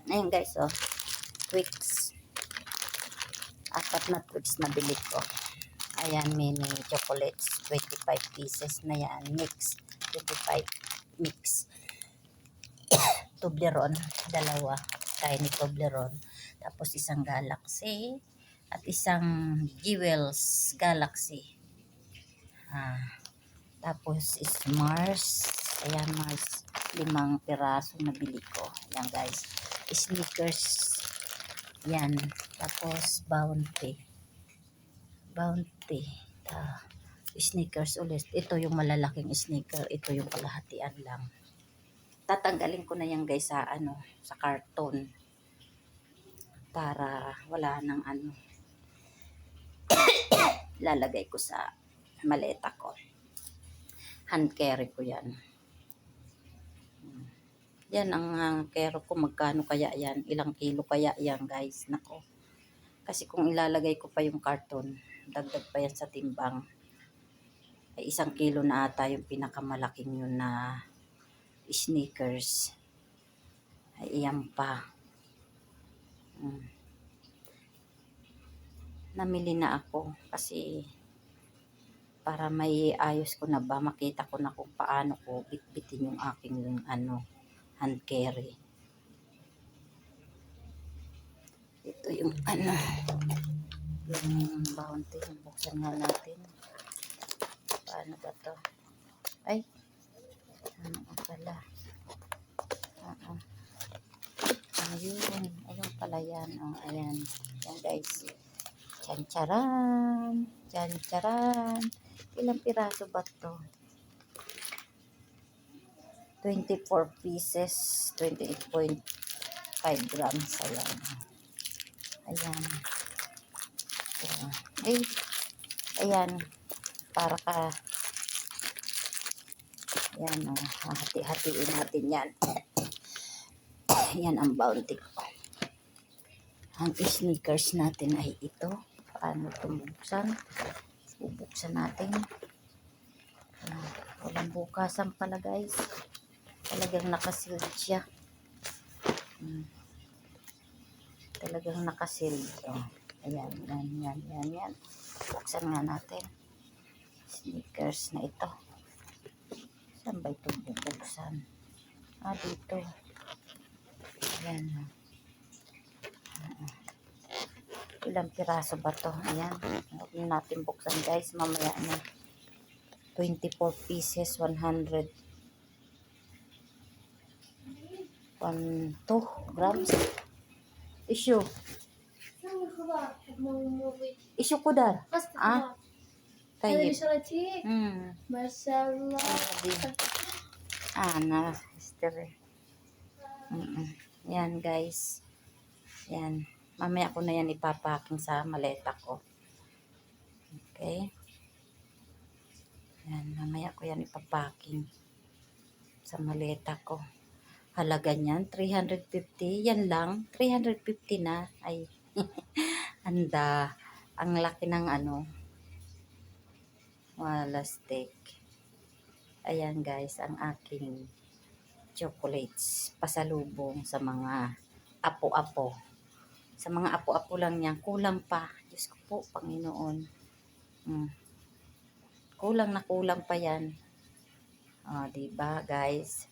Ayun guys, oh. Twix. Apat na Twix na bili ko. Ayan, mini chocolates. 25 pieces na yan. Mix. 25 mix. Toblerone. Dalawa. Tiny Toblerone. Tapos isang Galaxy. At isang Jewels Galaxy. Tapos is Mars. Ayan, Mars. 5 piraso na bili ko. Ayan guys. Snickers. Yan. Tapos Bounty. Snickers ulit. Ito yung malalaking sneaker. Ito yung kalahatian lang. Tatanggalin ko na yan guys sa sa karton. Para wala nang lalagay ko sa maleta ko. Hand carry ko yan. Yan ang carry ko. Magkano kaya yan? Ilang kilo kaya yan guys? Nako. Kasi kung ilalagay ko pa yung karton, dagdag pa yan sa timbang. Ay 1 kilo na ata yung pinakamalaking yun na sneakers. Ay iyan pa. Namili na ako kasi para may ayos ko na ba, makita ko na kung paano ko bitbitin yung aking hand carry. Ito yung yung Bounty. Buksan nga natin. Paano ba to? Ay, ano pala? Ayun pala yan. Oh, ayan. Yan guys. Tsan-charan. Tsan-charan. Ilang piraso ba to? 24 pieces. 28.5 grams. Ayan. Ayan. Ayan. Para ka. Ayan. Oh, hati-hatiin natin yan. Yan ang Bounty ko. Ang sneakers natin ay ito. Paano ito buksan? Bubuksan natin. Walang bukasan pala guys. Talagang nakasealed siya. Talagang nakasealed. Oh, ayan, yan. Buksan nga natin. Sneakers na ito. Saan ba ito bubuksan? Dito. Ayan. Ilang piraso ba to? Ayan. Huwag natin buksan guys. Mamaya na. 24 pieces. 102 grams. Issue. Issue ko dar. Tayo. Masyaallah. Na. Yan guys. Yan. Mamaya ko na yan ipapaking sa maleta ko. Okay. Yan. Mamaya ko yan ipapaking sa maleta ko. Halaga niyan, 350. Yan lang. 350 na. Ay. Anda. Ang laki ng wala steak. Ayan guys. Ang aking chocolates. Pasalubong sa mga apo-apo. Sa mga apo-apo lang yan. Kulang pa. Diyos ko po, Panginoon. Kulang na kulang pa yan. Diba guys?